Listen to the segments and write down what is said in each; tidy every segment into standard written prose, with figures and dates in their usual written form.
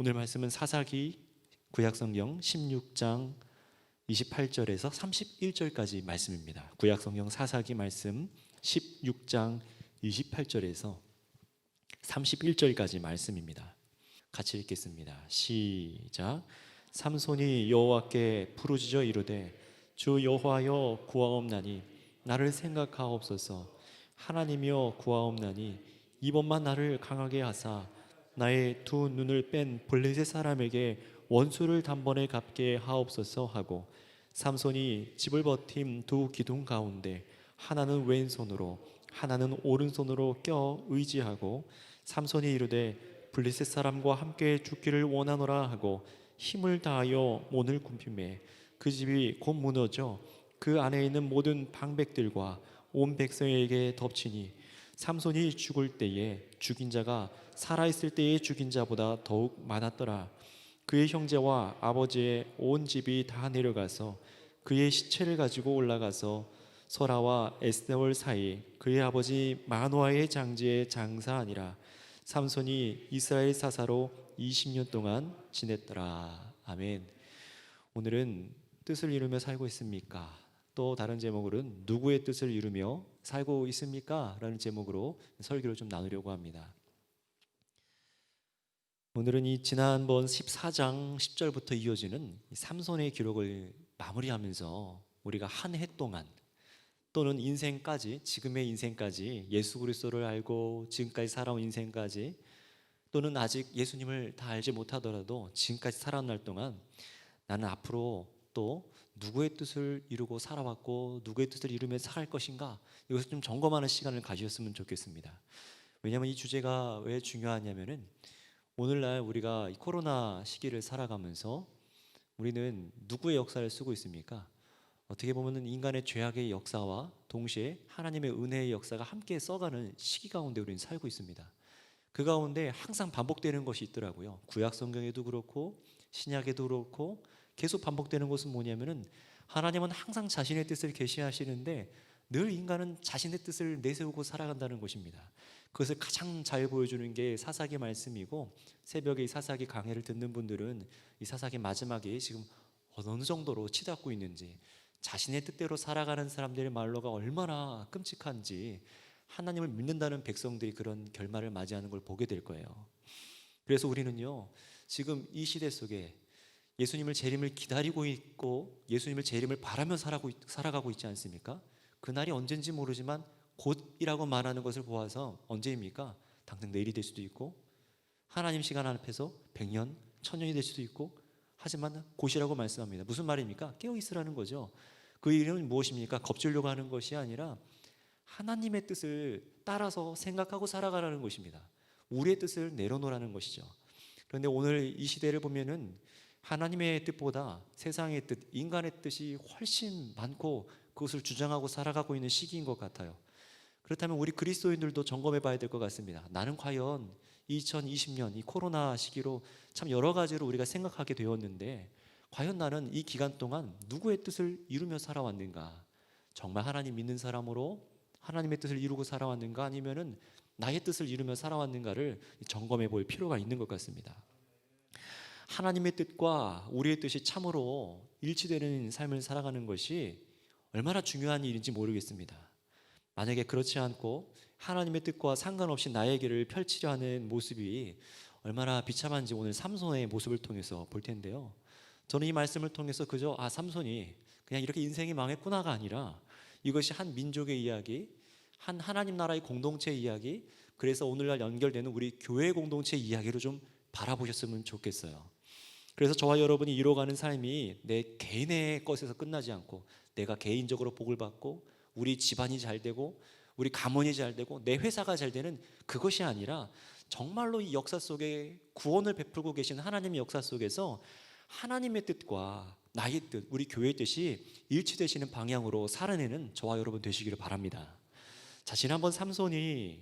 오늘 말씀은 사사기 구약성경 16장 28절에서 31절까지 말씀입니다. 구약성경 사사기 말씀 16장 28절에서 31절까지 말씀입니다. 같이 읽겠습니다. 시작. 삼손이 여호와께 부르짖어 이르되 주 여호와여 구하옵나니 나를 생각하옵소서. 하나님이여 구하옵나니 이번만 나를 강하게 하사 나의 두 눈을 뺀 블레셋 사람에게 원수를 단번에 갚게 하옵소서 하고, 삼손이 집을 버팀 두 기둥 가운데 하나는 왼손으로 하나는 오른손으로 껴 의지하고, 삼손이 이르되 블레셋 사람과 함께 죽기를 원하노라 하고 힘을 다하여 문을 굽히매 그 집이 곧 무너져 그 안에 있는 모든 방백들과 온 백성에게 덮치니, 삼손이 죽을 때에 죽인 자가 살아있을 때에 죽인 자보다 더욱 많았더라. 그의 형제와 아버지의 온 집이 다 내려가서 그의 시체를 가지고 올라가서 소라와 에스테올 사이 그의 아버지 마노아의 장지에 장사하니라. 삼손이 이스라엘 사사로 20년 동안 지냈더라. 아멘. 오늘은 뜻을 이루며 살고 있습니까? 또 다른 제목으로는 누구의 뜻을 이루며 살고 있습니까? 라는 제목으로 설교를 좀 나누려고 합니다. 오늘은 이 지난번 14장 10절부터 이어지는 삼손의 기록을 마무리하면서 우리가 한 해 동안 또는 인생까지, 지금의 인생까지, 예수 그리스도를 알고 지금까지 살아온 인생까지, 또는 아직 예수님을 다 알지 못하더라도 지금까지 살아온 날 동안 나는 앞으로 또 누구의 뜻을 이루고 살아왔고 누구의 뜻을 이루며 살 것인가, 이것을 좀 점검하는 시간을 가지셨으면 좋겠습니다. 왜냐하면 이 주제가 왜 중요하냐면은 오늘날 우리가 이 코로나 시기를 살아가면서 우리는 누구의 역사를 쓰고 있습니까? 어떻게 보면 인간의 죄악의 역사와 동시에 하나님의 은혜의 역사가 함께 써가는 시기 가운데 우리는 살고 있습니다. 그 가운데 항상 반복되는 것이 있더라고요. 구약 성경에도 그렇고 신약에도 그렇고 계속 반복되는 것은 뭐냐면은 하나님은 항상 자신의 뜻을 계시하시는데 늘 인간은 자신의 뜻을 내세우고 살아간다는 것입니다. 그것을 가장 잘 보여주는 게 사사기 말씀이고, 새벽에 이 사사기 강해를 듣는 분들은 이 사사기 마지막에 지금 어느 정도로 치닫고 있는지, 자신의 뜻대로 살아가는 사람들의 말로가 얼마나 끔찍한지, 하나님을 믿는다는 백성들이 그런 결말을 맞이하는 걸 보게 될 거예요. 그래서 우리는요, 지금 이 시대 속에 예수님을 재림을 기다리고 있고 예수님을 재림을 바라며 살아가고 있지 않습니까? 그날이 언젠지 모르지만 곧이라고 말하는 것을 보아서 언제입니까? 당장 내일이 될 수도 있고, 하나님 시간 앞에서 100년, 1000년이 될 수도 있고, 하지만 곧이라고 말씀합니다. 무슨 말입니까? 깨어있으라는 거죠. 그 이름은 무엇입니까? 겁주려고 하는 것이 아니라 하나님의 뜻을 따라서 생각하고 살아가라는 것입니다. 우리의 뜻을 내려놓으라는 것이죠. 그런데 오늘 이 시대를 보면은 하나님의 뜻보다 세상의 뜻, 인간의 뜻이 훨씬 많고 그것을 주장하고 살아가고 있는 시기인 것 같아요. 그렇다면 우리 그리스도인들도 점검해 봐야 될 것 같습니다. 나는 과연 2020년 이 코로나 시기로 참 여러 가지로 우리가 생각하게 되었는데, 과연 나는 이 기간 동안 누구의 뜻을 이루며 살아왔는가? 정말 하나님 믿는 사람으로 하나님의 뜻을 이루고 살아왔는가, 아니면은 나의 뜻을 이루며 살아왔는가를 점검해 볼 필요가 있는 것 같습니다. 하나님의 뜻과 우리의 뜻이 참으로 일치되는 삶을 살아가는 것이 얼마나 중요한 일인지 모르겠습니다. 만약에 그렇지 않고 하나님의 뜻과 상관없이 나의 길을 펼치려 하는 모습이 얼마나 비참한지 오늘 삼손의 모습을 통해서 볼 텐데요. 저는 이 말씀을 통해서 그저 삼손이 그냥 이렇게 인생이 망했구나가 아니라 이것이 한 민족의 이야기, 한 하나님 나라의 공동체 이야기, 그래서 오늘날 연결되는 우리 교회 공동체 이야기로 좀 바라보셨으면 좋겠어요. 그래서 저와 여러분이 이뤄가는 삶이 내 개인의 것에서 끝나지 않고 내가 개인적으로 복을 받고 우리 집안이 잘 되고 우리 가문이 잘 되고 내 회사가 잘 되는 그것이 아니라 정말로 이 역사 속에 구원을 베풀고 계신 하나님의 역사 속에서 하나님의 뜻과 나의 뜻, 우리 교회의 뜻이 일치되시는 방향으로 살아내는 저와 여러분 되시기를 바랍니다. 자, 지난번 삼손이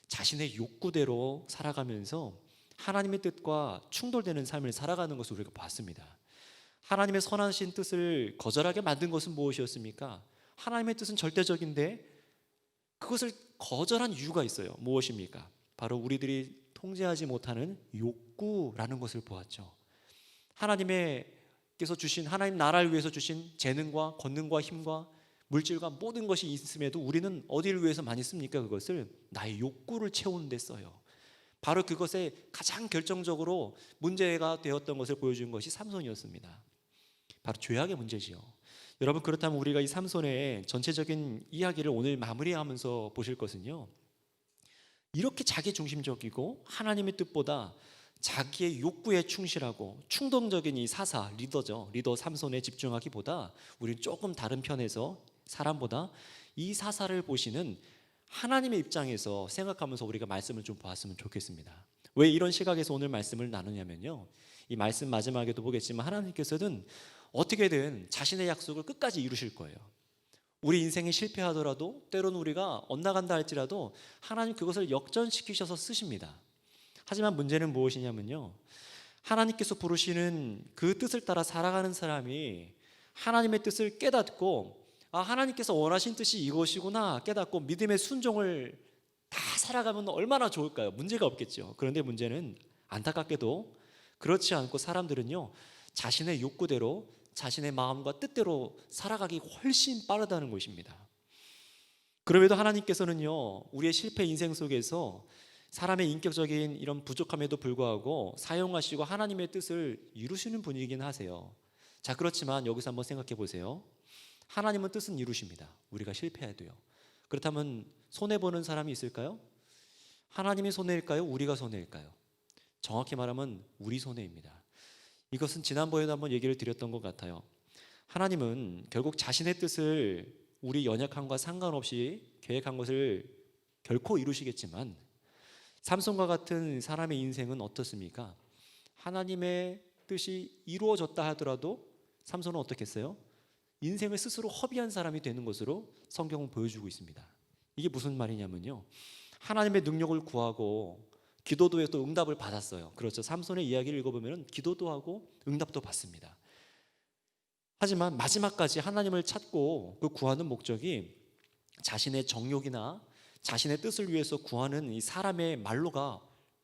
자신의 욕구대로 살아가면서 하나님의 뜻과 충돌되는 삶을 살아가는 것을 우리가 봤습니다. 하나님의 선하신 뜻을 거절하게 만든 것은 무엇이었습니까? 하나님의 뜻은 절대적인데 그것을 거절한 이유가 있어요. 무엇입니까? 바로 우리들이 통제하지 못하는 욕구라는 것을 보았죠. 하나님께서 주신, 하나님 나라를 위해서 주신 재능과 권능과 힘과 물질과 모든 것이 있음에도 우리는 어디를 위해서 많이 씁니까? 그것을 나의 욕구를 채우는 데 써요. 바로 그것에 가장 결정적으로 문제가 되었던 것을 보여준 것이 삼손이었습니다. 바로 죄악의 문제지요. 여러분, 그렇다면 우리가 이 삼손의 전체적인 이야기를 오늘 마무리하면서 보실 것은요, 이렇게 자기중심적이고 하나님의 뜻보다 자기의 욕구에 충실하고 충동적인 이 사사, 리더죠. 리더 삼손에 집중하기보다 우리는 조금 다른 편에서 사람보다 이 사사를 보시는 하나님의 입장에서 생각하면서 우리가 말씀을 좀 보았으면 좋겠습니다. 왜 이런 시각에서 오늘 말씀을 나누냐면요, 이 말씀 마지막에도 보겠지만 하나님께서는 어떻게든 자신의 약속을 끝까지 이루실 거예요. 우리 인생이 실패하더라도, 때로는 우리가 엇나간다 할지라도 하나님 그것을 역전시키셔서 쓰십니다. 하지만 문제는 무엇이냐면요, 하나님께서 부르시는 그 뜻을 따라 살아가는 사람이 하나님의 뜻을 깨닫고, 하나님께서 원하신 뜻이 이것이구나 깨닫고 믿음의 순종을 다 살아가면 얼마나 좋을까요? 문제가 없겠죠. 그런데 문제는 안타깝게도 그렇지 않고 사람들은요, 자신의 욕구대로, 자신의 마음과 뜻대로 살아가기 훨씬 빠르다는 것입니다. 그럼에도 하나님께서는요, 우리의 실패 인생 속에서 사람의 인격적인 이런 부족함에도 불구하고 사용하시고 하나님의 뜻을 이루시는 분이긴 하세요. 자, 그렇지만 여기서 한번 생각해 보세요. 하나님은 뜻은 이루십니다. 우리가 실패해도요. 그렇다면 손해보는 사람이 있을까요? 하나님이 손해일까요? 우리가 손해일까요? 정확히 말하면 우리 손해입니다. 이것은 지난번에도 한번 얘기를 드렸던 것 같아요. 하나님은 결국 자신의 뜻을 우리 연약함과 상관없이 계획한 것을 결코 이루시겠지만, 삼손과 같은 사람의 인생은 어떻습니까? 하나님의 뜻이 이루어졌다 하더라도 삼손은 어떻겠어요? 인생을 스스로 허비한 사람이 되는 것으로 성경은 보여주고 있습니다. 이게 무슨 말이냐면요, 하나님의 능력을 구하고 기도도 해서 응답을 받았어요. 그렇죠. 삼손의 이야기를 읽어보면 기도도 하고 응답도 받습니다. 하지만 마지막까지 하나님을 찾고 그 구하는 목적이 자신의 정욕이나 자신의 뜻을 위해서 구하는 이 사람의 말로가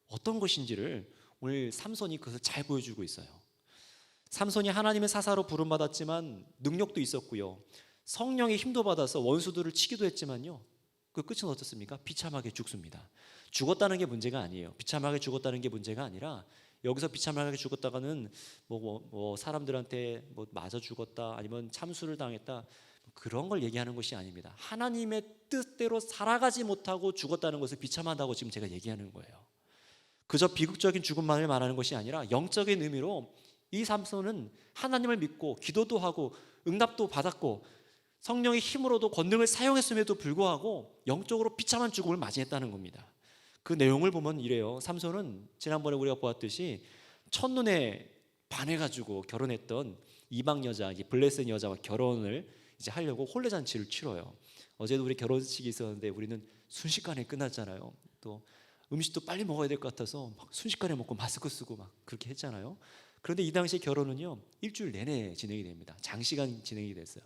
어떤 것인지를 오늘 삼손이 그것을 잘 보여주고 있어요. 삼손이 하나님의 사사로 부름받았지만 능력도 있었고요, 성령의 힘도 받아서 원수들을 치기도 했지만요, 그 끝은 어떻습니까? 비참하게 죽습니다. 죽었다는 게 문제가 아니에요. 비참하게 죽었다는 게 문제가 아니라, 여기서 비참하게 죽었다가는 사람들한테 맞아 죽었다, 아니면 참수를 당했다, 그런 걸 얘기하는 것이 아닙니다. 하나님의 뜻대로 살아가지 못하고 죽었다는 것을 비참하다고 지금 제가 얘기하는 거예요. 그저 비극적인 죽음만을 말하는 것이 아니라 영적인 의미로 이 삼손은 하나님을 믿고 기도도 하고 응답도 받았고 성령의 힘으로도 권능을 사용했음에도 불구하고 영적으로 비참한 죽음을 맞이했다는 겁니다. 그 내용을 보면 이래요. 삼손은 지난번에 우리가 보았듯이 첫눈에 반해가지고 결혼했던 이방 여자, 블레셋 여자와 결혼을 이제 하려고 혼례잔치를 치러요. 어제도 우리 결혼식이 있었는데 우리는 순식간에 끝났잖아요. 또 음식도 빨리 먹어야 될 것 같아서 막 순식간에 먹고 마스크 쓰고 막 그렇게 했잖아요. 그런데 이 당시 결혼은요, 일주일 내내 진행이 됩니다. 장시간 진행이 됐어요.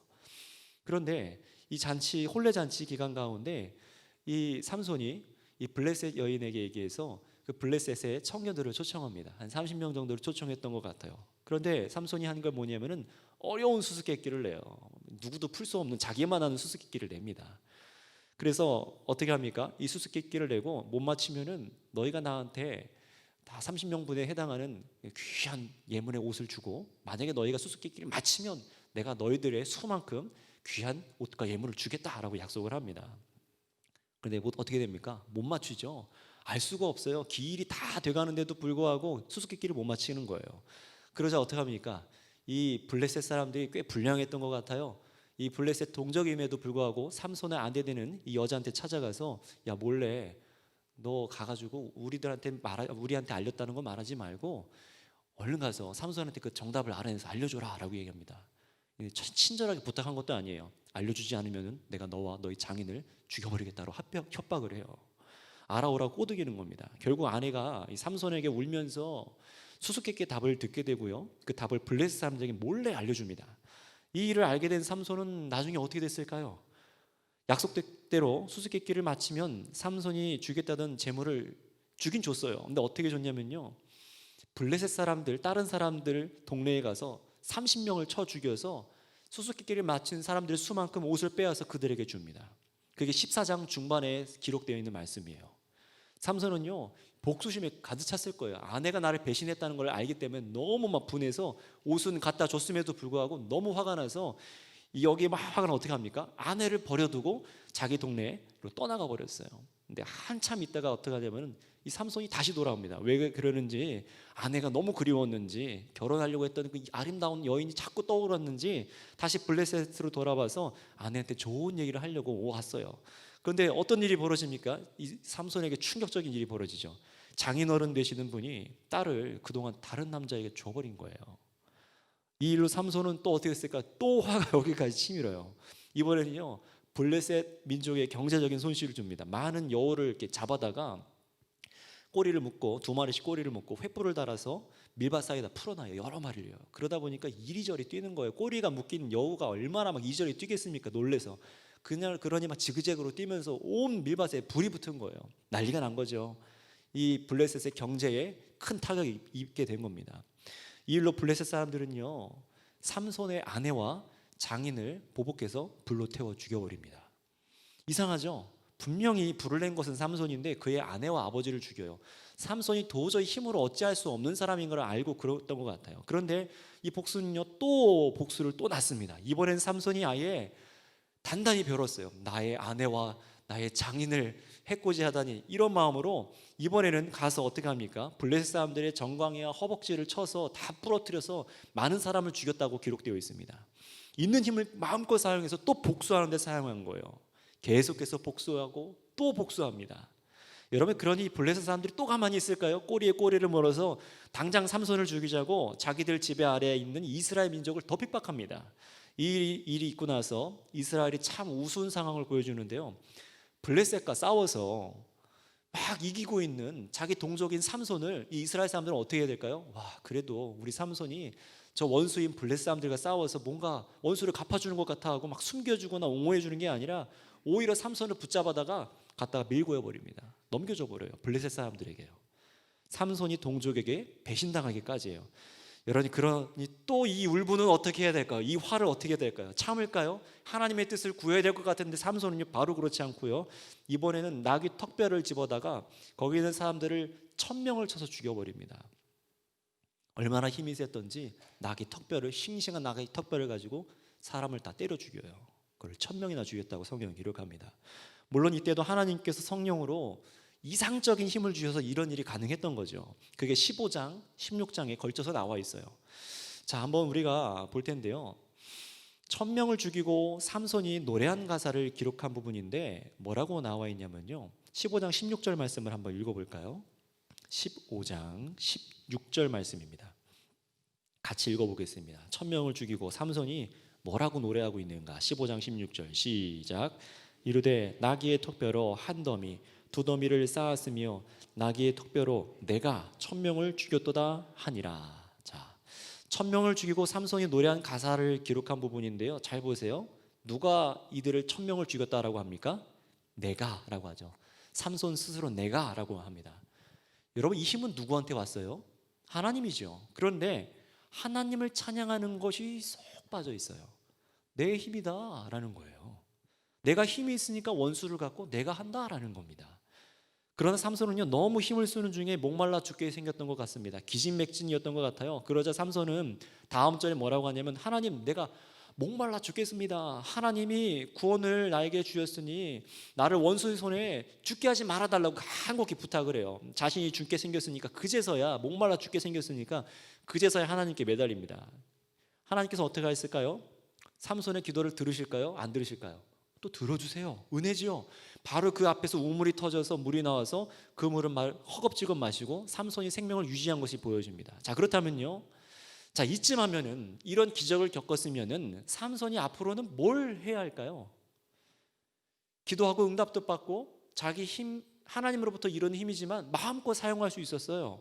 그런데 이 잔치, 혼례잔치 기간 가운데 이 삼손이 이 블레셋 여인에게 얘기해서 그 블레셋의 청년들을 초청합니다. 한 30명 정도를 초청했던 것 같아요. 그런데 삼손이 한 걸 뭐냐면은 어려운 수수께끼를 내요. 누구도 풀 수 없는 자기만 아는 수수께끼를 냅니다. 그래서 어떻게 합니까? 이 수수께끼를 내고 못 맞히면은 너희가 나한테 다 30명분에 해당하는 귀한 예문의 옷을 주고, 만약에 너희가 수수께끼를 맞히면 내가 너희들의 수만큼 귀한 옷과 예물을 주겠다라고 약속을 합니다. 그런데 어떻게 됩니까? 못 맞추죠. 알 수가 없어요. 기일이 다 돼가는데도 불구하고 수수께끼를 못 맞히는 거예요. 그러자 어떻게 합니까? 이 블레셋 사람들이 꽤 불량했던 것 같아요. 이 블레셋 동족임에도 불구하고 삼손의 아내되는 이 여자한테 찾아가서, 야, 몰래 너 가가지고 우리한테 알렸다는 거 말하지 말고 얼른 가서 삼손한테 그 정답을 알아내서 알려줘라라고 얘기합니다. 친절하게 부탁한 것도 아니에요. 알려주지 않으면 내가 너와 너희 장인을 죽여버리겠다고 협박을 해요. 알아오라고 꼬드기는 겁니다. 결국 아내가 이 삼손에게 울면서 수수께끼 답을 듣게 되고요, 그 답을 블레셋 사람들에게 몰래 알려줍니다. 이 일을 알게 된 삼손은 나중에 어떻게 됐을까요? 약속대로 수수께끼를 마치면 삼손이 주겠다던 재물을 주긴 줬어요. 근데 어떻게 줬냐면요, 블레셋 사람들, 다른 사람들 동네에 가서 30명을 쳐 죽여서 수수께끼를 맞춘 사람들의 수만큼 옷을 빼앗아 그들에게 줍니다. 그게 14장 중반에 기록되어 있는 말씀이에요. 삼손은요, 복수심에 가득 찼을 거예요. 아내가 나를 배신했다는 걸 알기 때문에 너무 막 분해서 옷은 갖다 줬음에도 불구하고 너무 화가 나서 여기에 막 화가 나면 어떻게 합니까? 아내를 버려두고 자기 동네로 떠나가 버렸어요. 근데 한참 있다가 어떻게 하냐면 이 삼손이 다시 돌아옵니다. 왜 그러는지, 아내가 너무 그리웠는지, 결혼하려고 했던 그 아름다운 여인이 자꾸 떠올랐는지 다시 블레셋으로 돌아와서 아내한테 좋은 얘기를 하려고 왔어요. 그런데 어떤 일이 벌어집니까? 이 삼손에게 충격적인 일이 벌어지죠. 장인어른 되시는 분이 딸을 그동안 다른 남자에게 줘버린 거예요. 이 일로 삼손은 또 어떻게 했을까? 또 화가 여기까지 치밀어요. 이번에는요, 블레셋 민족의 경제적인 손실을 줍니다. 많은 여우를 이렇게 잡아다가 꼬리를 묶고, 2마리씩 꼬리를 묶고 횃불을 달아서 밀밭 사이에다 풀어놔요. 여러 마리를요. 그러다 보니까 이리저리 뛰는 거예요. 꼬리가 묶인 여우가 얼마나 막 이리저리 뛰겠습니까? 놀래서. 그러니 막 지그재그로 뛰면서 온 밀밭에 불이 붙은 거예요. 난리가 난 거죠. 이 블레셋의 경제에 큰 타격이 입게 된 겁니다. 이 일로 블레셋 사람들은요, 삼손의 아내와 장인을 보복해서 불로 태워 죽여버립니다. 이상하죠? 분명히 불을 낸 것은 삼손인데 그의 아내와 아버지를 죽여요. 삼손이 도저히 힘으로 어찌할 수 없는 사람인 걸 알고 그랬던 것 같아요. 그런데 이 복수는요, 또 복수를 또 났습니다. 이번엔 삼손이 아예 단단히 벼렀어요. 나의 아내와 나의 장인을 해코지하다니, 이런 마음으로 이번에는 가서 어떻게 합니까? 블레셋 사람들의 정광이와 허벅지를 쳐서 다 부러뜨려서 많은 사람을 죽였다고 기록되어 있습니다. 있는 힘을 마음껏 사용해서 또 복수하는 데 사용한 거예요. 계속해서 복수하고 또 복수합니다. 여러분, 그러니 블레셋 사람들이 또 가만히 있을까요? 꼬리에 꼬리를 물어서 당장 삼손을 죽이자고 자기들 지배 아래에 있는 이스라엘 민족을 더 핍박합니다. 이 일이 있고 나서 이스라엘이 참 우스운 상황을 보여주는데요, 블레셋과 싸워서 막 이기고 있는 자기 동족인 삼손을 이 이스라엘 사람들은 어떻게 해야 될까요? 와, 그래도 우리 삼손이 저 원수인 블레셋 사람들과 싸워서 뭔가 원수를 갚아주는 것 같아 하고 막 숨겨주거나 옹호해 주는 게 아니라 오히려 삼손을 붙잡아다가 갖다가 밀고 해버립니다. 넘겨줘 버려요. 블레셋 사람들에게요. 삼손이 동족에게 배신당하기까지 해요. 여러분이, 그러니 또 이 울분은 어떻게 해야 될까요? 이 화를 어떻게 해야 될까요? 참을까요? 하나님의 뜻을 구해야 될 것 같은데 삼손은요, 바로 그렇지 않고요, 이번에는 나귀 턱뼈를 집어다가 거기 있는 사람들을 1000명을 쳐서 죽여버립니다. 얼마나 힘이 셌던지 나귀 턱뼈를, 싱싱한 나귀 턱뼈를 가지고 사람을 다 때려 죽여요. 그걸 1000명이나 죽였다고 성경은 기록합니다. 물론 이때도 하나님께서 성령으로 이상적인 힘을 주셔서 이런 일이 가능했던 거죠. 그게 15장, 16장에 걸쳐서 나와 있어요. 자, 한번 우리가 볼 텐데요, 1000명을 죽이고 삼손이 노래한 가사를 기록한 부분인데 뭐라고 나와 있냐면요, 15장 16절 말씀을 한번 읽어볼까요? 15장 16절 말씀입니다. 같이 읽어보겠습니다. 1000명을 죽이고 삼손이 뭐라고 노래하고 있는가? 15장 16절 시작. 이르되 나귀의 턱뼈로 한 더미 두 더미를 쌓았으며 나귀의 턱뼈로 내가 1000명을 죽였도다 하니라. 자, 1000명을 죽이고 삼손이 노래한 가사를 기록한 부분인데요, 잘 보세요. 누가 이들을 1000명을 죽였다라고 합니까? 내가라고 하죠. 삼손 스스로 내가라고 합니다. 여러분, 이 힘은 누구한테 왔어요? 하나님이죠. 그런데 하나님을 찬양하는 것이 쏙 빠져 있어요. 내 힘이다 라는 거예요. 내가 힘이 있으니까 원수를 갖고 내가 한다라는 겁니다. 그러나 삼손은요, 너무 힘을 쓰는 중에 목말라 죽게 생겼던 것 같습니다. 기진맥진이었던 것 같아요. 그러자 삼손은 다음 절에 뭐라고 하냐면, 하나님, 내가 목말라 죽겠습니다. 하나님이 구원을 나에게 주셨으니 나를 원수의 손에 죽게 하지 말아달라고 간곡히 부탁을 해요. 자신이 죽게 생겼으니까, 그제서야 목말라 죽게 생겼으니까 그제서야 하나님께 매달립니다. 하나님께서 어떻게 하실까요? 삼손의 기도를 들으실까요? 안 들으실까요? 또 들어주세요. 은혜지요. 바로 그 앞에서 우물이 터져서 물이 나와서 그 물은 허겁지겁 마시고 삼손이 생명을 유지한 것이 보여집니다. 자, 그렇다면요, 자, 이쯤 하면은, 이런 기적을 겪었으면은 삼손이 앞으로는 뭘 해야 할까요? 기도하고 응답도 받고 자기 힘, 하나님으로부터 이런 힘이지만 마음껏 사용할 수 있었어요.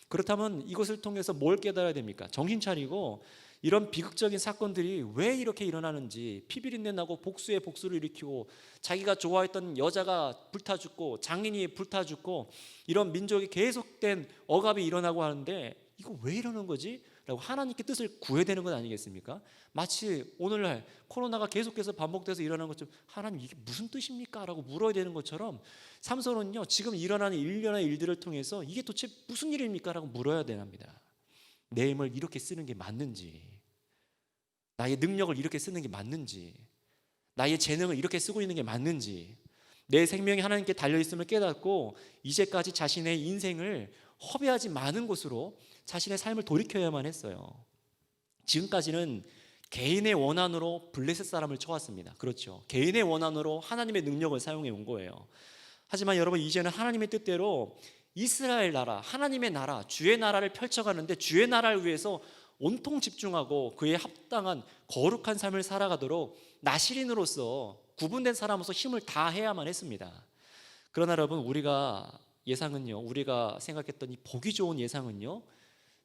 그렇다면 이것을 통해서 뭘 깨달아야 됩니까? 정신 차리고 이런 비극적인 사건들이 왜 이렇게 일어나는지, 피비린내 나고 복수에 복수를 일으키고 자기가 좋아했던 여자가 불타 죽고 장인이 불타 죽고 이런 민족이 계속된 억압이 일어나고 하는데 이거 왜 이러는 거지? 라고 하나님께 뜻을 구해야 되는 건 아니겠습니까? 마치 오늘날 코로나가 계속해서 반복돼서 일어나는 것처럼 하나님 이게 무슨 뜻입니까? 라고 물어야 되는 것처럼 삼손은요 지금 일어나는 일련의 일들을 통해서 이게 도대체 무슨 일입니까? 라고 물어야 됩니다. 내 힘을 이렇게 쓰는 게 맞는지, 나의 능력을 이렇게 쓰는 게 맞는지, 나의 재능을 이렇게 쓰고 있는 게 맞는지, 내 생명이 하나님께 달려있음을 깨닫고 이제까지 자신의 인생을 허비하지 마는 곳으로 자신의 삶을 돌이켜야만 했어요. 지금까지는 개인의 원한으로 블레셋 사람을 쳐왔습니다. 그렇죠. 개인의 원한으로 하나님의 능력을 사용해 온 거예요. 하지만 여러분 이제는 하나님의 뜻대로 이스라엘 나라, 하나님의 나라, 주의 나라를 펼쳐가는데 주의 나라를 위해서 온통 집중하고 그에 합당한 거룩한 삶을 살아가도록 나실인으로서 구분된 사람으로서 힘을 다해야만 했습니다. 그러나 여러분 우리가 예상은요, 우리가 생각했던 이 보기 좋은 예상은요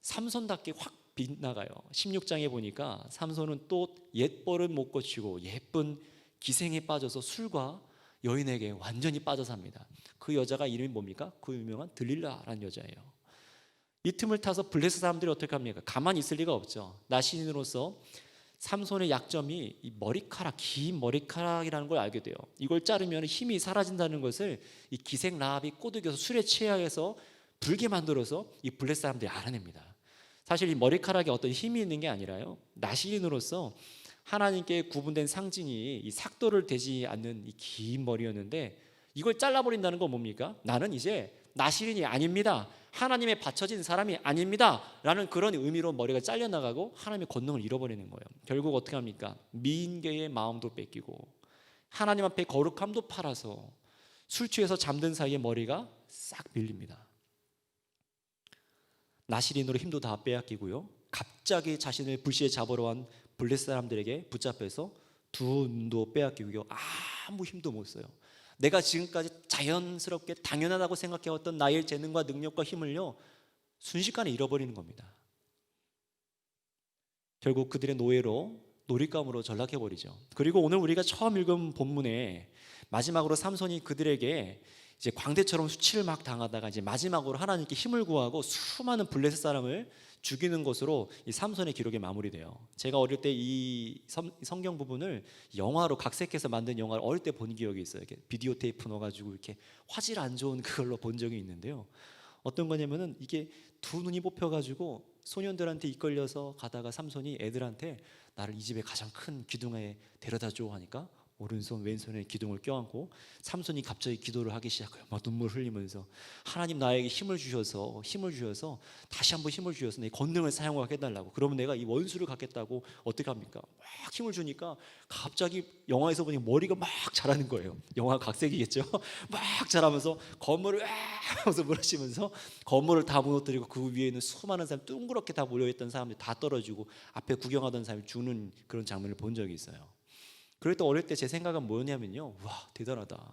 삼손답게 확 빗나가요. 16장에 보니까 삼손은 또 옛버릇 못 고치고 예쁜 기생에 빠져서 술과 여인에게 완전히 빠져 삽니다. 그 여자가 이름이 뭡니까? 그 유명한 들릴라라는 여자예요. 이 틈을 타서 블레셋 사람들이 어떻게 합니까? 가만히 있을 리가 없죠. 나신인으로서 삼손의 약점이 이 머리카락, 긴 머리카락이라는 걸 알게 돼요. 이걸 자르면 힘이 사라진다는 것을 이 기생 라합이 꼬드겨서 술에 취하여서 불게 만들어서 이 블레셋 사람들이 알아냅니다. 사실 이 머리카락에 어떤 힘이 있는 게 아니라요, 나실인으로서 하나님께 구분된 상징이 이 삭도를 대지 않는 이 긴 머리였는데 이걸 잘라버린다는 건 뭡니까? 나는 이제 나실인이 아닙니다, 하나님의 바쳐진 사람이 아닙니다 라는 그런 의미로 머리가 잘려나가고 하나님의 권능을 잃어버리는 거예요. 결국 어떻게 합니까? 미인계의 마음도 뺏기고 하나님 앞에 거룩함도 팔아서 술 취해서 잠든 사이에 머리가 싹 밀립니다. 나실인으로 힘도 다 빼앗기고요, 갑자기 자신을 불시에 잡으러 온 블레셋 사람들에게 붙잡혀서 두 눈도 빼앗기고요, 아무 힘도 못 써요. 내가 지금까지 자연스럽게 당연하다고 생각해왔던 나의 재능과 능력과 힘을요 순식간에 잃어버리는 겁니다. 결국 그들의 노예로 놀잇감으로 전락해버리죠. 그리고 오늘 우리가 처음 읽은 본문에 마지막으로 삼손이 그들에게 이제 광대처럼 수치를 막 당하다가 이제 마지막으로 하나님께 힘을 구하고 수많은 블레셋 사람을 죽이는 것으로 이 삼손의 기록이 마무리돼요. 제가 어릴 때 이 성경 부분을 영화로 각색해서 만든 영화를 어릴 때 본 기억이 있어요. 이렇게 비디오 테이프 넣어가지고 이렇게 화질 안 좋은 그걸로 본 적이 있는데요. 어떤 거냐면은 이게 두 눈이 뽑혀가지고 소년들한테 이끌려서 가다가 삼손이 애들한테 나를 이 집에 가장 큰 기둥에 데려다 줘 하니까 오른손 왼손에 기둥을 껴안고 삼손이 갑자기 기도를 하기 시작해요. 막 눈물 흘리면서 하나님 나에게 힘을 주셔서 다시 한번 힘을 주셔서 내 권능을 사용하게 해달라고. 그러면 내가 이 원수를 갖겠다고 어떻게 합니까? 막 힘을 주니까 갑자기 영화에서 보니 머리가 막 자라는 거예요. 영화 각색이겠죠. 막 자라면서 건물을 하면서 무너지면서 건물을 다 무너뜨리고 그 위에는 수많은 사람 둥그렇게 다 몰려있던 사람들이 다 떨어지고 앞에 구경하던 사람이 죽는 그런 장면을 본 적이 있어요. 그럴 때 어릴 때 제 생각은 뭐였냐면요, 와 대단하다,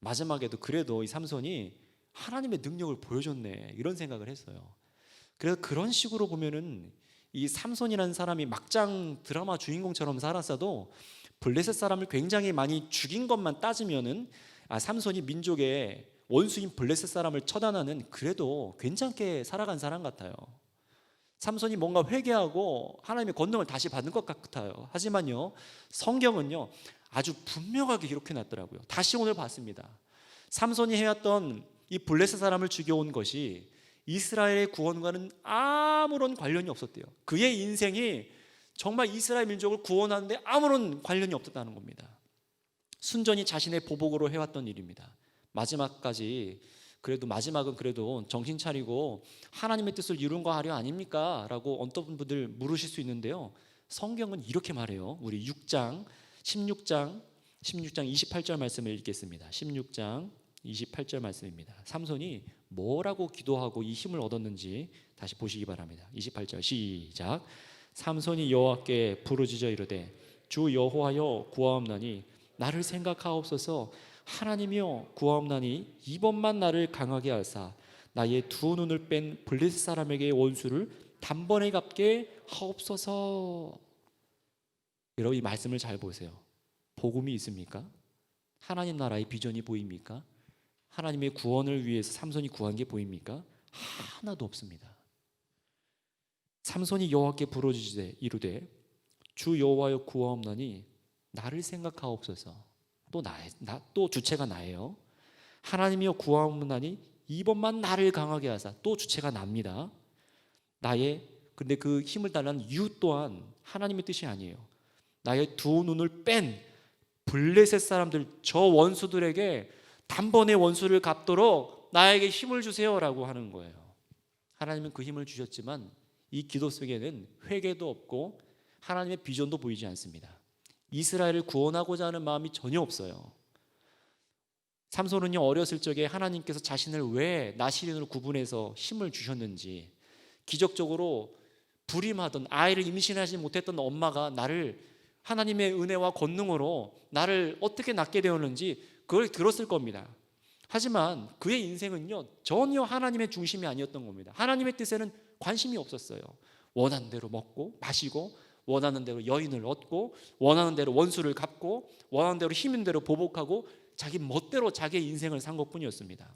마지막에도 그래도 이 삼손이 하나님의 능력을 보여줬네 이런 생각을 했어요. 그래서 그런 식으로 보면은 이 삼손이라는 사람이 막장 드라마 주인공처럼 살았어도 블레셋 사람을 굉장히 많이 죽인 것만 따지면은 삼손이 민족의 원수인 블레셋 사람을 처단하는 그래도 괜찮게 살아간 사람 같아요. 삼손이 뭔가 회개하고 하나님의 권능을 다시 받는 것 같아요. 하지만요 성경은요 아주 분명하게 기록해 놨더라고요. 다시 오늘 봤습니다. 삼손이 해왔던 이 블레셋 사람을 죽여온 것이 이스라엘의 구원과는 아무런 관련이 없었대요. 그의 인생이 정말 이스라엘 민족을 구원하는데 아무런 관련이 없었다는 겁니다. 순전히 자신의 보복으로 해왔던 일입니다. 마지막은 그래도 정신 차리고 하나님의 뜻을 이룬 거 하려 아닙니까? 라고 어떤 분들 물으실 수 있는데요, 성경은 이렇게 말해요. 우리 16장 28절 말씀을 읽겠습니다. 16장 28절 말씀입니다. 삼손이 뭐라고 기도하고 이 힘을 얻었는지 다시 보시기 바랍니다. 28절 시작. 삼손이 여호와께 부르짖어 이르되 주 여호와여 구하옵나니 나를 생각하옵소서. 하나님이여 구하옵나니 이번만 나를 강하게 하사 나의 두 눈을 뺀 블레셋 사람에게 원수를 단번에 갚게 하옵소서. 여러분, 이 말씀을 잘 보세요. 복음이 있습니까? 하나님 나라의 비전이 보입니까? 하나님의 구원을 위해서 삼손이 구한 게 보입니까? 하나도 없습니다. 삼손이 여호와께 부르짖으되 이르되 주 여호와여 구하옵나니 나를 생각하옵소서. 또 주체가 나예요. 하나님이여 구하옵나니 이번만 나를 강하게 하사. 또 주체가 납니다. 근데 그 힘을 달라는 이유 또한 하나님의 뜻이 아니에요. 나의 두 눈을 뺀 블레셋 사람들, 저 원수들에게 단번에 원수를 갚도록 나에게 힘을 주세요라고 하는 거예요. 하나님은 그 힘을 주셨지만 이 기도 속에는 회개도 없고 하나님의 비전도 보이지 않습니다. 이스라엘을 구원하고자 하는 마음이 전혀 없어요. 삼손은요, 어렸을 적에 하나님께서 자신을 왜 나시린으로 구분해서 힘을 주셨는지, 기적적으로 불임하던 아이를 임신하지 못했던 엄마가 나를 하나님의 은혜와 권능으로 나를 어떻게 낳게 되었는지 그걸 들었을 겁니다. 하지만 그의 인생은요, 전혀 하나님의 중심이 아니었던 겁니다. 하나님의 뜻에는 관심이 없었어요. 원하는 대로 먹고 마시고, 원하는 대로 여인을 얻고, 원하는 대로 원수를 갚고, 원하는 대로 힘인 대로 보복하고, 자기 멋대로 자기의 인생을 산 것뿐이었습니다.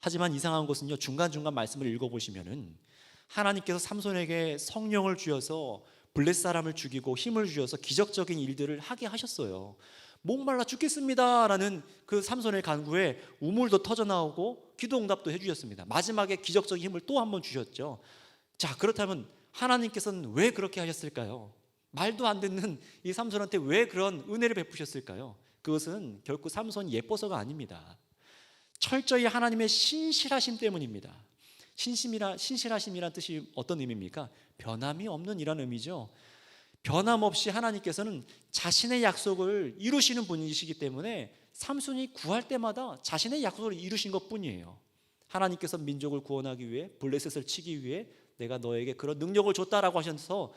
하지만 이상한 것은요, 중간중간 말씀을 읽어보시면은 하나님께서 삼손에게 성령을 주셔서 블레 사람을 죽이고 힘을 주셔서 기적적인 일들을 하게 하셨어요. 목말라 죽겠습니다 라는 그 삼손의 간구에 우물도 터져나오고 기도응답도 해주셨습니다. 마지막에 기적적인 힘을 또 한 번 주셨죠. 자, 그렇다면 하나님께서는 왜 그렇게 하셨을까요? 말도 안 듣는 이 삼손한테 왜 그런 은혜를 베푸셨을까요? 그것은 결코 삼손이 예뻐서가 아닙니다. 철저히 하나님의 신실하심 때문입니다. 신실하심이란 뜻이 어떤 의미입니까? 변함이 없는 이란 의미죠. 변함없이 하나님께서는 자신의 약속을 이루시는 분이시기 때문에 삼손이 구할 때마다 자신의 약속을 이루신 것뿐이에요. 하나님께서 민족을 구원하기 위해, 블레셋을 치기 위해 내가 너에게 그런 능력을 줬다라고 하셔서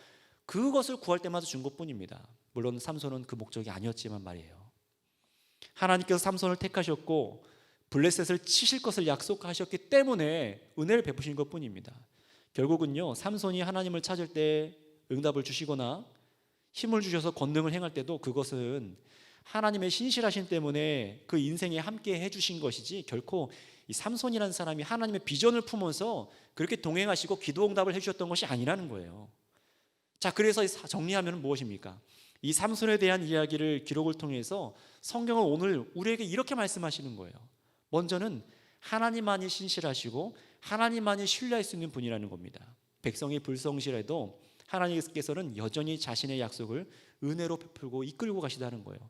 그것을 구할 때마다 준 것뿐입니다. 물론 삼손은 그 목적이 아니었지만 말이에요. 하나님께서 삼손을 택하셨고 블레셋을 치실 것을 약속하셨기 때문에 은혜를 베푸신 것뿐입니다. 결국은요, 삼손이 하나님을 찾을 때 응답을 주시거나 힘을 주셔서 권능을 행할 때도 그것은 하나님의 신실하심 때문에 그 인생에 함께 해주신 것이지, 결코 이 삼손이라는 사람이 하나님의 비전을 품어서 그렇게 동행하시고 기도응답을 해주셨던 것이 아니라는 거예요. 자, 그래서 정리하면 무엇입니까? 이 삼손에 대한 이야기를 기록을 통해서 성경은 오늘 우리에게 이렇게 말씀하시는 거예요. 먼저는 하나님만이 신실하시고 하나님만이 신뢰할 수 있는 분이라는 겁니다. 백성이 불성실해도 하나님께서는 여전히 자신의 약속을 은혜로 베풀고 이끌고 가시다는 거예요.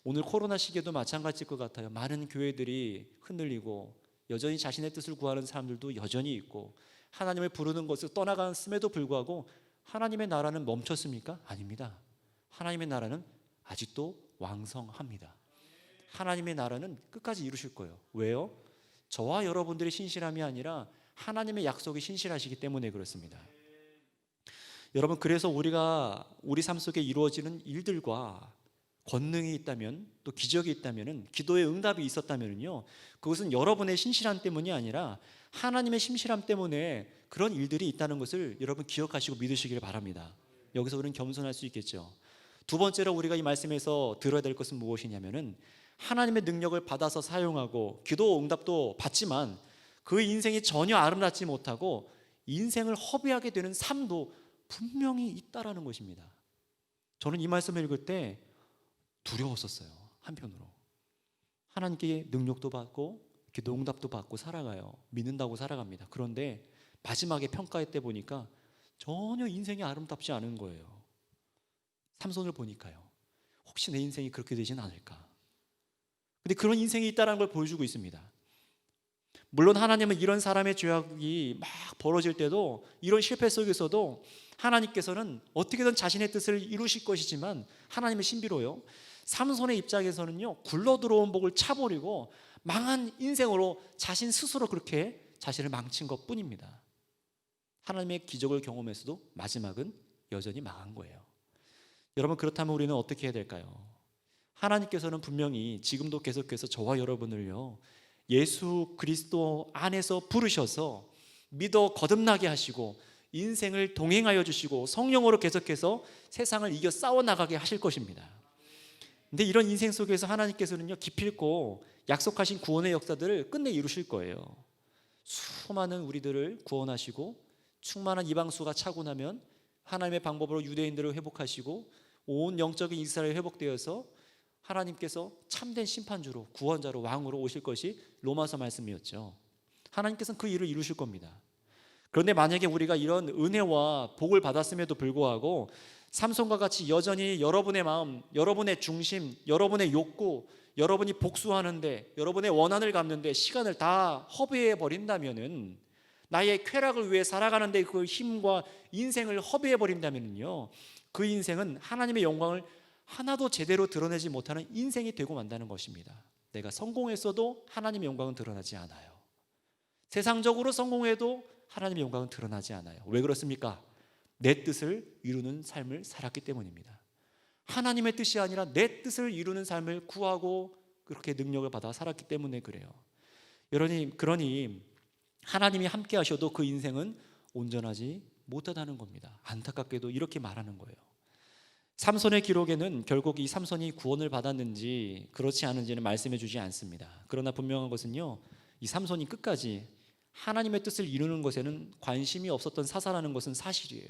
오늘 코로나 시기에도 마찬가지일 것 같아요. 많은 교회들이 흔들리고 여전히 자신의 뜻을 구하는 사람들도 여전히 있고, 하나님을 부르는 것을 떠나갔음에도 불구하고 하나님의 나라는 멈췄습니까? 아닙니다. 하나님의 나라는 아직도 왕성합니다. 하나님의 나라는 끝까지 이루실 거예요. 왜요? 저와 여러분들의 신실함이 아니라 하나님의 약속이 신실하시기 때문에 그렇습니다. 여러분, 그래서 우리가 우리 삶 속에 이루어지는 일들과 권능이 있다면, 또 기적이 있다면, 기도의 응답이 있었다면요, 그것은 여러분의 신실함 때문이 아니라 하나님의 신실함 때문에 그런 일들이 있다는 것을 여러분 기억하시고 믿으시기를 바랍니다. 여기서 우리는 겸손할 수 있겠죠. 두 번째로 우리가 이 말씀에서 들어야 될 것은 무엇이냐면은, 하나님의 능력을 받아서 사용하고 기도 응답도 받지만 그 인생이 전혀 아름답지 못하고 인생을 허비하게 되는 삶도 분명히 있다라는 것입니다. 저는 이 말씀을 읽을 때 두려웠었어요. 한편으로 하나님께 능력도 받고 기도 응답도 받고 살아가요. 믿는다고 살아갑니다. 그런데 마지막에 평가할 때 보니까 전혀 인생이 아름답지 않은 거예요. 삼손을 보니까요. 혹시 내 인생이 그렇게 되진 않을까? 근데 그런 인생이 있다는 걸 보여주고 있습니다. 물론 하나님은 이런 사람의 죄악이 막 벌어질 때도, 이런 실패 속에서도 하나님께서는 어떻게든 자신의 뜻을 이루실 것이지만 하나님의 신비로요, 삼손의 입장에서는요, 굴러 들어온 복을 차버리고 망한 인생으로 자신 스스로 그렇게 자신을 망친 것뿐입니다. 하나님의 기적을 경험했어도 마지막은 여전히 망한 거예요. 여러분, 그렇다면 우리는 어떻게 해야 될까요? 하나님께서는 분명히 지금도 계속해서 저와 여러분을요, 예수 그리스도 안에서 부르셔서 믿어 거듭나게 하시고 인생을 동행하여 주시고 성령으로 계속해서 세상을 이겨 싸워나가게 하실 것입니다. 근데 이런 인생 속에서 하나님께서는요, 기필코 약속하신 구원의 역사들을 끝내 이루실 거예요. 수많은 우리들을 구원하시고 충만한 이방수가 차고 나면 하나님의 방법으로 유대인들을 회복하시고 온 영적인 이스라엘이 회복되어서 하나님께서 참된 심판주로, 구원자로, 왕으로 오실 것이 로마서 말씀이었죠. 하나님께서는 그 일을 이루실 겁니다. 그런데 만약에 우리가 이런 은혜와 복을 받았음에도 불구하고 삼손과 같이 여전히 여러분의 마음, 여러분의 중심, 여러분의 욕구, 여러분이 복수하는데, 여러분의 원한을 갚는데 시간을 다 허비해 버린다면은, 나의 쾌락을 위해 살아가는데 그 힘과 인생을 허비해 버린다면요, 그 인생은 하나님의 영광을 하나도 제대로 드러내지 못하는 인생이 되고 만다는 것입니다. 내가 성공했어도 하나님의 영광은 드러나지 않아요. 세상적으로 성공해도 하나님의 영광은 드러나지 않아요. 왜 그렇습니까? 내 뜻을 이루는 삶을 살았기 때문입니다. 하나님의 뜻이 아니라 내 뜻을 이루는 삶을 구하고 그렇게 능력을 받아 살았기 때문에 그래요. 그러니 하나님이 함께 하셔도 그 인생은 온전하지 못하다는 겁니다. 안타깝게도 이렇게 말하는 거예요. 삼손의 기록에는 결국 이 삼손이 구원을 받았는지 그렇지 않은지는 말씀해 주지 않습니다. 그러나 분명한 것은요, 이 삼손이 끝까지 하나님의 뜻을 이루는 것에는 관심이 없었던 사사라는 것은 사실이에요.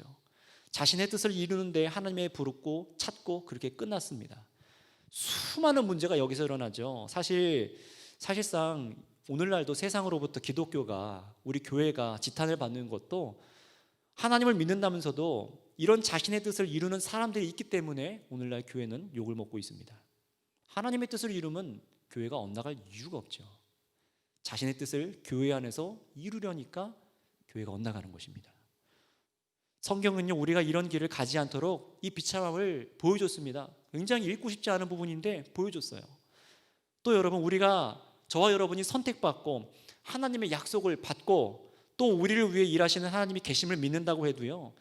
자신의 뜻을 이루는데 하나님의 부르고 찾고 그렇게 끝났습니다. 수많은 문제가 여기서 일어나죠. 사실상 오늘날도 세상으로부터 기독교가, 우리 교회가 지탄을 받는 것도 하나님을 믿는다면서도 이런 자신의 뜻을 이루는 사람들이 있기 때문에 오늘날 교회는 욕을 먹고 있습니다. 하나님의 뜻을 이루면 교회가 엇나갈 이유가 없죠. 자신의 뜻을 교회 안에서 이루려니까 교회가 엇나가는 것입니다. 성경은요, 우리가 이런 길을 가지 않도록 이 비참함을 보여줬습니다. 굉장히 읽고 싶지 않은 부분인데 보여줬어요. 또 여러분, 저와 여러분이 선택받고 하나님의 약속을 받고 또 우리를 위해 일하시는 하나님이 계심을 믿는다고 해도요,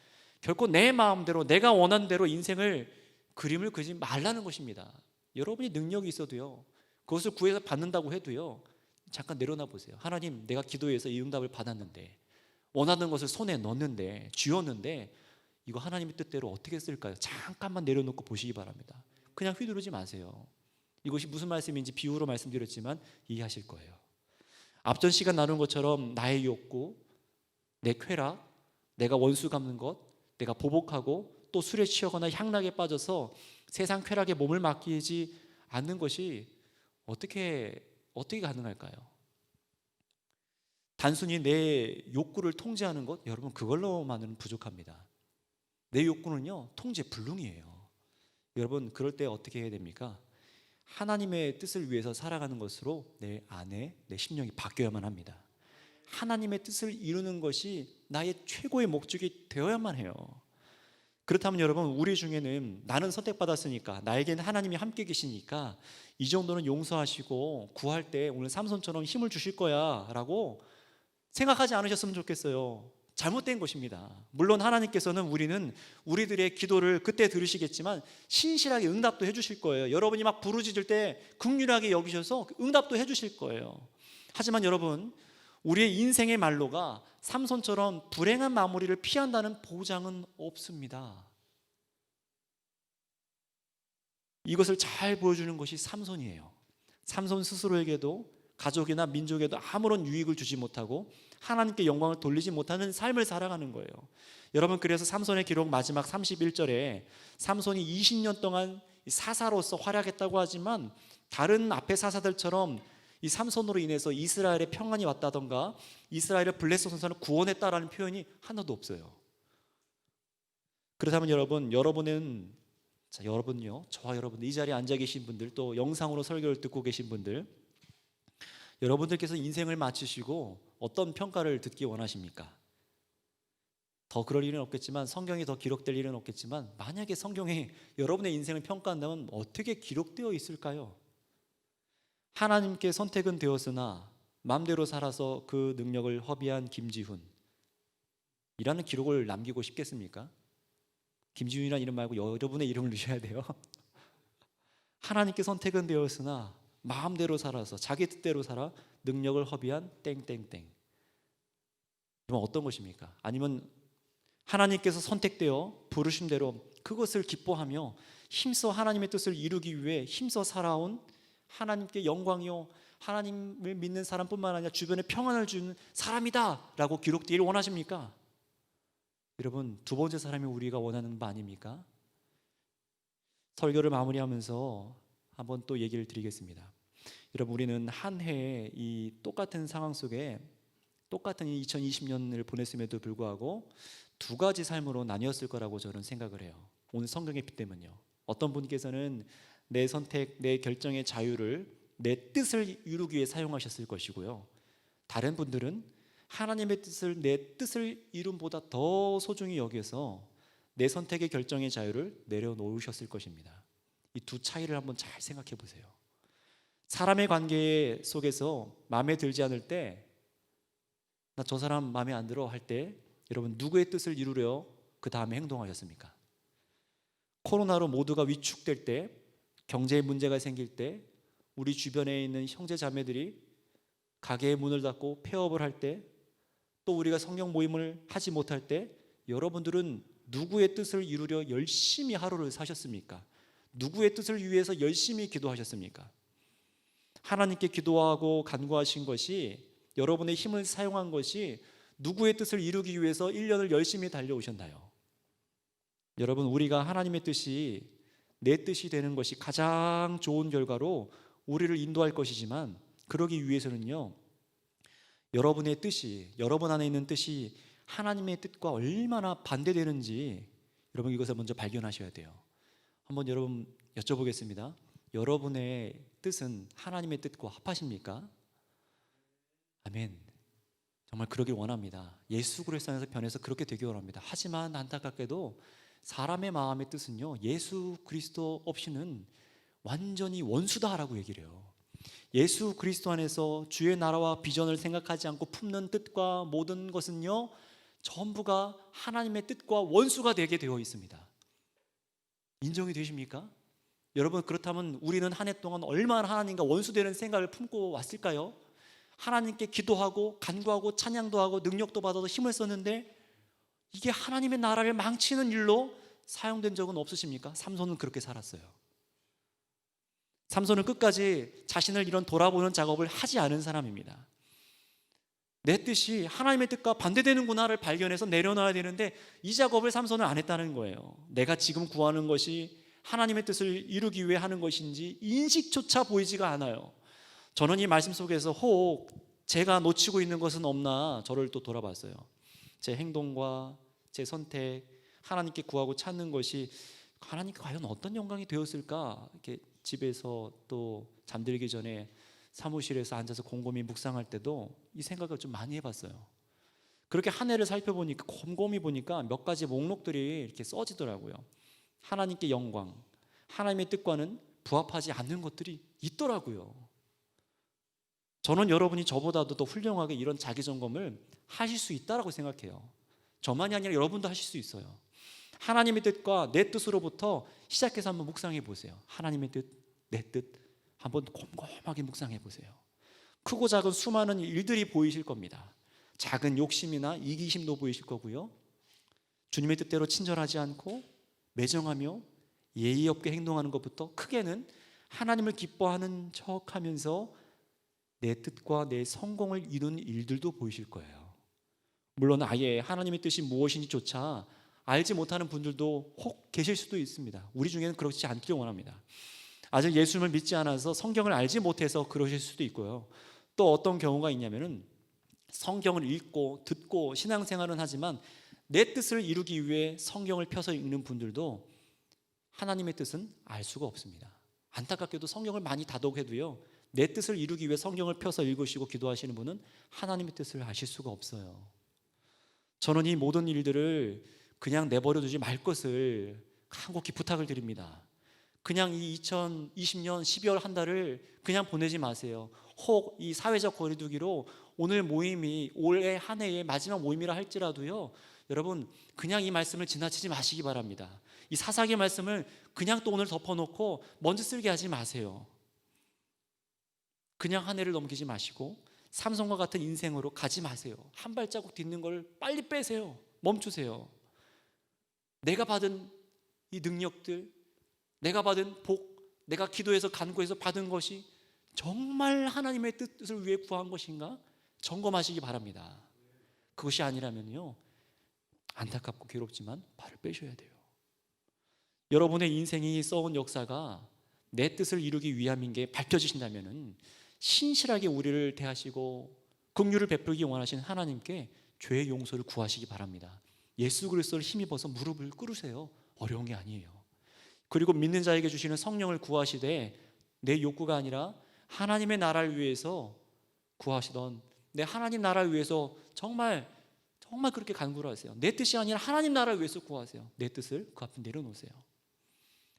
결코 내 마음대로 내가 원하는 대로 인생을 그림을 그리지 말라는 것입니다. 여러분이 능력이 있어도요, 그것을 구해서 받는다고 해도요, 잠깐 내려놔 보세요. 하나님, 내가 기도해서 이 응답을 받았는데, 원하는 것을 손에 넣었는데, 쥐었는데 이거 하나님의 뜻대로 어떻게 쓸까요? 잠깐만 내려놓고 보시기 바랍니다. 그냥 휘두르지 마세요. 이것이 무슨 말씀인지 비유로 말씀드렸지만 이해하실 거예요. 앞전 시간 나눈 것처럼 나의 욕구, 내 쾌락, 내가 원수 갚는 것, 내가 보복하고 또 술에 취하거나 향락에 빠져서 세상 쾌락에 몸을 맡기지 않는 것이 어떻게 가능할까요? 단순히 내 욕구를 통제하는 것, 여러분, 그걸로만은 부족합니다. 내 욕구는요, 통제 불능이에요. 여러분, 그럴 때 어떻게 해야 됩니까? 하나님의 뜻을 위해서 살아가는 것으로 내 안에, 내 심령이 바뀌어야만 합니다. 하나님의 뜻을 이루는 것이 나의 최고의 목적이 되어야만 해요. 그렇다면 여러분, 우리 중에는 나는 선택받았으니까, 나에게는 하나님이 함께 계시니까 이 정도는 용서하시고 구할 때 오늘 삼손처럼 힘을 주실 거야 라고 생각하지 않으셨으면 좋겠어요. 잘못된 것입니다. 물론 하나님께서는 우리들의 기도를 그때 들으시겠지만 신실하게 응답도 해주실 거예요. 여러분이 막 부르짖을 때 긍휼하게 여기셔서 응답도 해주실 거예요. 하지만 여러분, 우리의 인생의 말로가 삼손처럼 불행한 마무리를 피한다는 보장은 없습니다. 이것을 잘 보여주는 것이 삼손이에요. 삼손 스스로에게도 가족이나 민족에도 아무런 유익을 주지 못하고 하나님께 영광을 돌리지 못하는 삶을 살아가는 거예요. 여러분, 그래서 삼손의 기록 마지막 31절에 삼손이 20년 동안 사사로서 활약했다고 하지만 다른 앞의 사사들처럼 이 삼손으로 인해서 이스라엘에 평안이 왔다던가 이스라엘을 블레셋 선산을 구원했다라는 표현이 하나도 없어요. 그렇다면 여러분요, 저와 여러분, 이 자리에 앉아 계신 분들, 또 영상으로 설교를 듣고 계신 분들, 여러분들께서 인생을 마치시고 어떤 평가를 듣기 원하십니까? 더 그럴 일은 없겠지만, 성경이 더 기록될 일은 없겠지만, 만약에 성경에 여러분의 인생을 평가한다면 어떻게 기록되어 있을까요? 하나님께 선택은 되었으나 마음대로 살아서 그 능력을 허비한 김지훈 이라는 기록을 남기고 싶겠습니까? 김지훈이라는 이름 말고 여러분의 이름을 넣으셔야 돼요. 하나님께 선택은 되었으나 마음대로 살아서 자기 뜻대로 살아 능력을 허비한 땡땡땡. 이건 어떤 것입니까? 아니면 하나님께서 선택되어 부르심대로 그것을 기뻐하며 힘써 하나님의 뜻을 이루기 위해 힘써 살아온 하나님께 영광이요 하나님을 믿는 사람뿐만 아니라 주변에 평안을 주는 사람이다 라고 기록되기를 원하십니까? 여러분, 두 번째 사람이 우리가 원하는 바 아닙니까? 설교를 마무리하면서 한번 또 얘기를 드리겠습니다. 여러분, 우리는 한 해에 이 똑같은 상황 속에 똑같은 2020년을 보냈음에도 불구하고 두 가지 삶으로 나뉘었을 거라고 저는 생각을 해요. 오늘 성경의 빗대면요, 어떤 분께서는 내 선택, 내 결정의 자유를 내 뜻을 이루기 위해 사용하셨을 것이고요, 다른 분들은 하나님의 뜻을 내 뜻을 이룸보다 더 소중히 여겨서 내 선택의 결정의 자유를 내려놓으셨을 것입니다. 이 두 차이를 한번 잘 생각해 보세요. 사람의 관계 속에서 마음에 들지 않을 때, 나 저 사람 마음에 안 들어 할 때 여러분 누구의 뜻을 이루려 그 다음에 행동하셨습니까? 코로나로 모두가 위축될 때, 경제에 문제가 생길 때, 우리 주변에 있는 형제 자매들이 가게의 문을 닫고 폐업을 할 때, 또 우리가 성경 모임을 하지 못할 때 여러분들은 누구의 뜻을 이루려 열심히 하루를 사셨습니까? 누구의 뜻을 위해서 열심히 기도하셨습니까? 하나님께 기도하고 간구하신 것이, 여러분의 힘을 사용한 것이 누구의 뜻을 이루기 위해서 1년을 열심히 달려오셨나요? 여러분, 우리가 하나님의 뜻이 내 뜻이 되는 것이 가장 좋은 결과로 우리를 인도할 것이지만, 그러기 위해서는요, 여러분의 뜻이, 여러분 안에 있는 뜻이 하나님의 뜻과 얼마나 반대되는지 여러분 이것을 먼저 발견하셔야 돼요. 한번 여러분 여쭤보겠습니다. 여러분의 뜻은 하나님의 뜻과 합하십니까? 아멘. 정말 그러길 원합니다. 예수 그리스도 안에서 변해서 그렇게 되길 원합니다. 하지만 안타깝게도 사람의 마음의 뜻은요, 예수 그리스도 없이는 완전히 원수다라고 얘기를 해요. 예수 그리스도 안에서 주의 나라와 비전을 생각하지 않고 품는 뜻과 모든 것은요, 전부가 하나님의 뜻과 원수가 되게 되어 있습니다. 인정이 되십니까? 여러분, 그렇다면 우리는 한 해 동안 얼마나 하나님과 원수되는 생각을 품고 왔을까요? 하나님께 기도하고 간구하고 찬양도 하고 능력도 받아서 힘을 썼는데 이게 하나님의 나라를 망치는 일로 사용된 적은 없으십니까? 삼손은 그렇게 살았어요. 삼손은 끝까지 자신을 이런 돌아보는 작업을 하지 않은 사람입니다. 내 뜻이 하나님의 뜻과 반대되는구나를 발견해서 내려놔야 되는데 이 작업을 삼손은 안 했다는 거예요. 내가 지금 구하는 것이 하나님의 뜻을 이루기 위해 하는 것인지 인식조차 보이지가 않아요. 저는 이 말씀 속에서 혹 제가 놓치고 있는 것은 없나 저를 또 돌아봤어요. 제 행동과 제 선택, 하나님께 구하고 찾는 것이 하나님께 과연 어떤 영광이 되었을까? 이렇게 집에서 또 잠들기 전에 사무실에서 앉아서 곰곰이 묵상할 때도 이 생각을 좀 많이 해봤어요. 그렇게 한 해를 살펴보니까, 곰곰이 보니까 몇 가지 목록들이 이렇게 써지더라고요. 하나님께 영광, 하나님의 뜻과는 부합하지 않는 것들이 있더라고요. 저는 여러분이 저보다도 더 훌륭하게 이런 자기점검을 하실 수 있다고 생각해요. 저만이 아니라 여러분도 하실 수 있어요. 하나님의 뜻과 내 뜻으로부터 시작해서 한번 묵상해 보세요. 하나님의 뜻, 내 뜻 한번 곰곰하게 묵상해 보세요. 크고 작은 수많은 일들이 보이실 겁니다. 작은 욕심이나 이기심도 보이실 거고요, 주님의 뜻대로 친절하지 않고 매정하며 예의 없게 행동하는 것부터 크게는 하나님을 기뻐하는 척하면서 내 뜻과 내 성공을 이룬 일들도 보이실 거예요. 물론 아예 하나님의 뜻이 무엇인지조차 알지 못하는 분들도 혹 계실 수도 있습니다. 우리 중에는 그렇지 않기를 원합니다. 아직 예수님을 믿지 않아서 성경을 알지 못해서 그러실 수도 있고요, 또 어떤 경우가 있냐면은 성경을 읽고 듣고 신앙생활은 하지만 내 뜻을 이루기 위해 성경을 펴서 읽는 분들도 하나님의 뜻은 알 수가 없습니다. 안타깝게도 성경을 많이 다독해도요, 내 뜻을 이루기 위해 성경을 펴서 읽으시고 기도하시는 분은 하나님의 뜻을 아실 수가 없어요. 저는 이 모든 일들을 그냥 내버려 두지 말 것을 간곡히 부탁을 드립니다. 그냥 이 2020년 12월 한 달을 그냥 보내지 마세요. 혹 이 사회적 거리두기로 오늘 모임이 올해 한 해의 마지막 모임이라 할지라도요, 여러분 그냥 이 말씀을 지나치지 마시기 바랍니다. 이 사사기의 말씀을 그냥 또 오늘 덮어놓고 먼지 쓸게 하지 마세요. 그냥 한 해를 넘기지 마시고 삼손과 같은 인생으로 가지 마세요. 한 발자국 딛는 걸 빨리 빼세요. 멈추세요. 내가 받은 이 능력들, 내가 받은 복, 내가 기도해서 간구해서 받은 것이 정말 하나님의 뜻을 위해 구한 것인가? 점검하시기 바랍니다. 그것이 아니라면요, 안타깝고 괴롭지만 발을 빼셔야 돼요. 여러분의 인생이 써온 역사가 내 뜻을 이루기 위함인 게 밝혀지신다면 신실하게 우리를 대하시고 긍휼을 베풀기 원하시는 하나님께 죄의 용서를 구하시기 바랍니다. 예수 그리스도를 힘입어서 무릎을 꿇으세요. 어려운 게 아니에요. 그리고 믿는 자에게 주시는 성령을 구하시되 내 욕구가 아니라 하나님의 나라를 위해서 구하시던, 내 하나님 나라를 위해서 정말 그렇게 간구를 하세요. 내 뜻이 아니라 하나님 나라를 위해서 구하세요. 내 뜻을 그 앞에 내려놓으세요.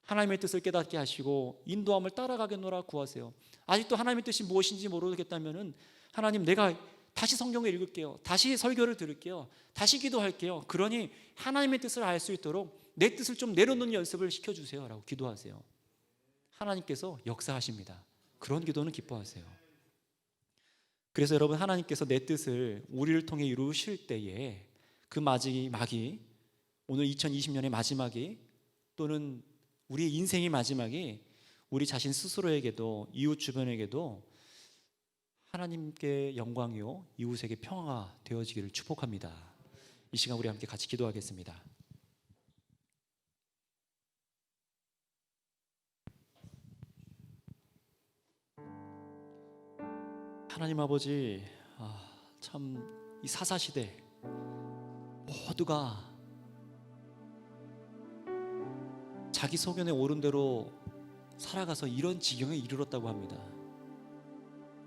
하나님의 뜻을 깨닫게 하시고 인도함을 따라가겠노라 구하세요. 아직도 하나님의 뜻이 무엇인지 모르겠다면 하나님, 내가 다시 성경을 읽을게요. 다시 설교를 들을게요. 다시 기도할게요. 그러니 하나님의 뜻을 알 수 있도록 내 뜻을 좀 내려놓는 연습을 시켜주세요 라고 기도하세요. 하나님께서 역사하십니다. 그런 기도는 기뻐하세요. 그래서 여러분, 하나님께서 내 뜻을 우리를 통해 이루실 때에 그 마지막이, 오늘 2020년의 마지막이, 또는 우리의 인생의 마지막이 우리 자신 스스로에게도 이웃 주변에게도 하나님께 영광이요 이웃에게 평화가 되어지기를 축복합니다. 이 시간 우리 함께 같이 기도하겠습니다. 하나님 아버지, 참 이 사사시대 모두가 자기 소견에 옳은 대로 살아가서 이런 지경에 이르렀다고 합니다.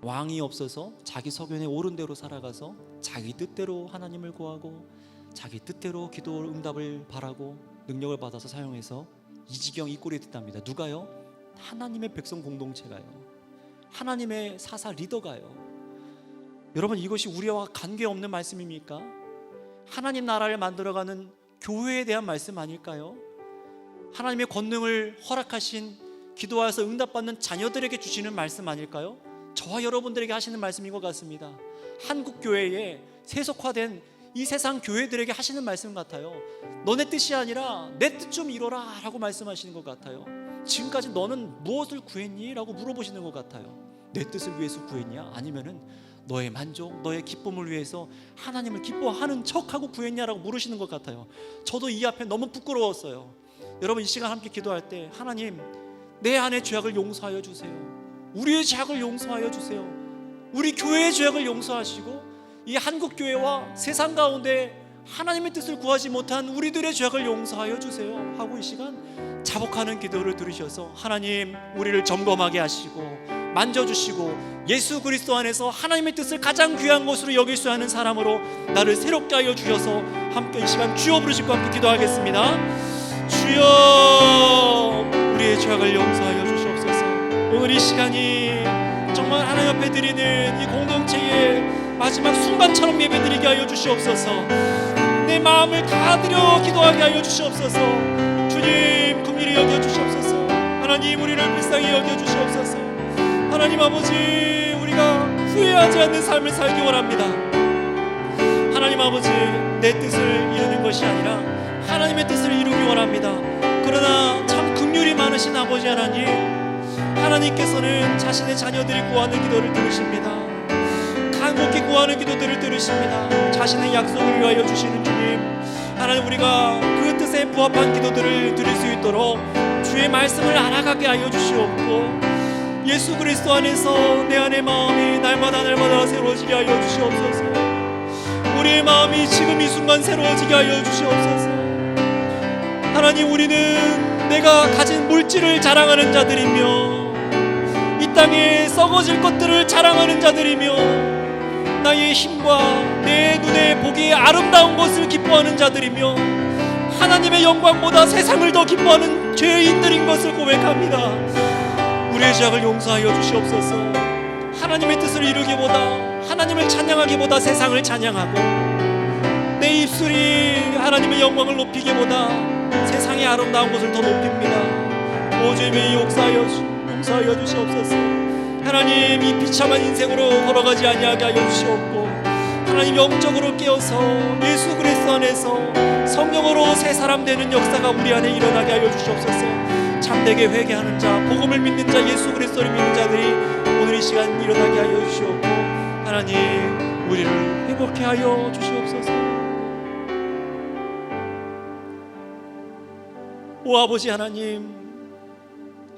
왕이 없어서 자기 소견에 옳은 대로 살아가서 자기 뜻대로 하나님을 구하고 자기 뜻대로 기도 응답을 바라고 능력을 받아서 사용해서 이 지경, 이 꼴이 됐답니다. 누가요? 하나님의 백성 공동체가요. 하나님의 사사 리더가요. 여러분, 이것이 우리와 관계없는 말씀입니까? 하나님 나라를 만들어가는 교회에 대한 말씀 아닐까요? 하나님의 권능을 허락하신, 기도하여서 응답받는 자녀들에게 주시는 말씀 아닐까요? 저와 여러분들에게 하시는 말씀인 것 같습니다. 한국교회에 세속화된 이 세상 교회들에게 하시는 말씀 같아요. 너네 뜻이 아니라 내 뜻 좀 이뤄라 라고 말씀하시는 것 같아요. 지금까지 너는 무엇을 구했니? 라고 물어보시는 것 같아요. 내 뜻을 위해서 구했냐? 아니면은 너의 만족, 너의 기쁨을 위해서 하나님을 기뻐하는 척하고 구했냐라고 물으시는 것 같아요. 저도 이 앞에 너무 부끄러웠어요. 여러분, 이 시간 함께 기도할 때 하나님, 내 안의 죄악을 용서하여 주세요. 우리의 죄악을 용서하여 주세요. 우리 교회의 죄악을 용서하시고 이 한국교회와 세상 가운데 하나님의 뜻을 구하지 못한 우리들의 죄악을 용서하여 주세요 하고 이 시간 자복하는 기도를 들으셔서 하나님, 우리를 점검하게 하시고 만져주시고 예수 그리스도 안에서 하나님의 뜻을 가장 귀한 것으로 여길 수 있는 사람으로 나를 새롭게 하여 주셔서 함께 이 시간 주여 부르시고 함께 기도하겠습니다. 주여, 우리의 죄악을 용서하여 주시옵소서. 오늘 이 시간이 정말 하나님 앞에 드리는 이 공동체의 마지막 순간처럼 예배드리게 하여 주시옵소서. 내 마음을 다 드려 기도하게 하여 주시옵소서. 주님, 긍휼히 여겨 주시옵소서. 하나님, 우리를 불쌍히 여겨 주시옵소서. 하나님 아버지, 우리가 후회하지 않는 삶을 살기 원합니다. 하나님 아버지, 내 뜻을 이루는 것이 아니라 하나님의 뜻을 이루기 원합니다. 그러나 참 긍휼이 많으신 아버지 하나님, 하나님께서는 자신의 자녀들이 구하는 기도를 들으십니다. 간곡히 구하는 기도들을 들으십니다. 자신의 약속을 위하여 주시는 주님, 하나님, 우리가 그 뜻에 부합한 기도들을 드릴 수 있도록 주의 말씀을 알아가게 하여 주시옵고 예수 그리스도 안에서 내 안의 마음이 날마다 새로워지게 하여 주시옵소서. 우리의 마음이 지금 이 순간 새로워지게 하여 주시옵소서. 하나님, 우리는 내가 가진 물질을 자랑하는 자들이며 이 땅에 썩어질 것들을 자랑하는 자들이며 나의 힘과 내 눈에 보기에 아름다운 것을 기뻐하는 자들이며 하나님의 영광보다 세상을 더 기뻐하는 죄인들인 것을 고백합니다. 우리의 죄악을 용서하여 주시옵소서. 하나님의 뜻을 이루기보다, 하나님을 찬양하기보다 세상을 찬양하고 내 입술이 하나님의 영광을 높이기보다 세상의 아름다운 것을 더 높입니다. 오 주님이 용서하여 주시옵소서. 하나님, 이 비참한 인생으로 걸어가지 아니하게 하여 주시옵고 하나님 영적으로 깨어서 예수 그리스도 안에서 성령으로 새 사람 되는 역사가 우리 안에 일어나게 하여 주시옵소서. 참되게 회개하는 자, 복음을 믿는 자, 예수 그리스도를 믿는 자들이 오늘 이 시간 일어나게 하여 주시옵고, 하나님 우리를 회복케 하여 주시옵소서. 오 아버지 하나님,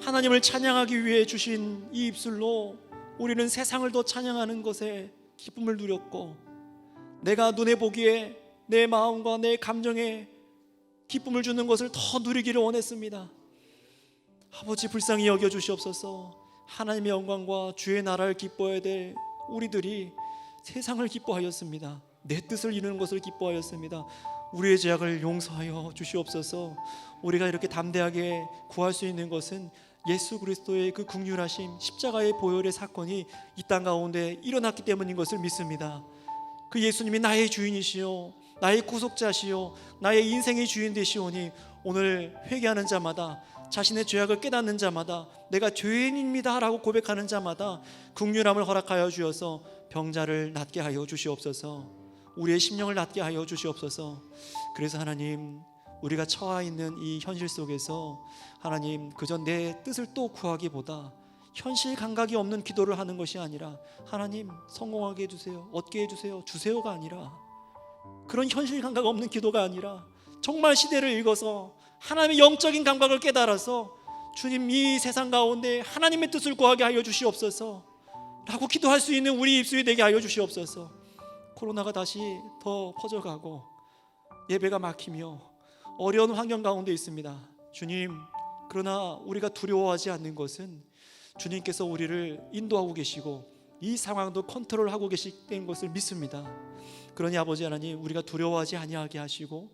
하나님을 찬양하기 위해 주신 이 입술로 우리는 세상을 더 찬양하는 것에 기쁨을 누렸고, 내가 눈에 보기에 내 마음과 내 감정에 기쁨을 주는 것을 더 누리기를 원했습니다. 아버지 불쌍히 여겨 주시옵소서. 하나님의 영광과 주의 나라를 기뻐해야 될 우리들이 세상을 기뻐하였습니다. 내 뜻을 이루는 것을 기뻐하였습니다. 우리의 죄악을 용서하여 주시옵소서. 우리가 이렇게 담대하게 구할 수 있는 것은 예수 그리스도의 그 긍휼하심, 십자가의 보혈의 사건이 이 땅 가운데 일어났기 때문인 것을 믿습니다. 그 예수님이 나의 주인이시요 나의 구속자시요 나의 인생의 주인 되시오니, 오늘 회개하는 자마다, 자신의 죄악을 깨닫는 자마다, 내가 죄인입니다 라고 고백하는 자마다 긍휼함을 허락하여 주셔서 병자를 낫게 하여 주시옵소서. 우리의 심령을 낫게 하여 주시옵소서. 그래서 하나님, 우리가 처해 있는 이 현실 속에서 하나님, 그저 내 뜻을 또 구하기보다 현실 감각이 없는 기도를 하는 것이 아니라, 하나님 성공하게 해주세요, 얻게 해주세요, 주세요가 아니라, 그런 현실 감각 없는 기도가 아니라 정말 시대를 읽어서 하나님의 영적인 감각을 깨달아서, 주님 이 세상 가운데 하나님의 뜻을 구하게 하여 주시옵소서 라고 기도할 수 있는 우리 입술이 되게 하여 주시옵소서. 코로나가 다시 더 퍼져가고 예배가 막히며 어려운 환경 가운데 있습니다. 주님, 그러나 우리가 두려워하지 않는 것은 주님께서 우리를 인도하고 계시고 이 상황도 컨트롤하고 계신 것을 믿습니다. 그러니 아버지 하나님, 우리가 두려워하지 아니하게 하시고,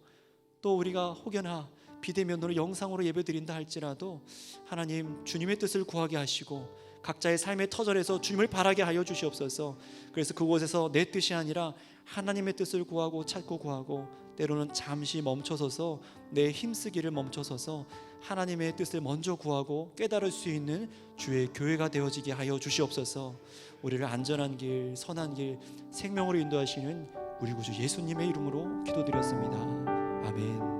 또 우리가 혹여나 비대면으로 영상으로 예배드린다 할지라도 하나님 주님의 뜻을 구하게 하시고 각자의 삶의 터전에서 주님을 바라게 하여 주시옵소서. 그래서 그곳에서 내 뜻이 아니라 하나님의 뜻을 구하고 찾고 구하고, 때로는 잠시 멈춰서서 내 힘쓰기를 멈춰서서 하나님의 뜻을 먼저 구하고 깨달을 수 있는 주의 교회가 되어지게 하여 주시옵소서. 우리를 안전한 길, 선한 길, 생명으로 인도하시는 우리 구주 예수님의 이름으로 기도드렸습니다. 아멘.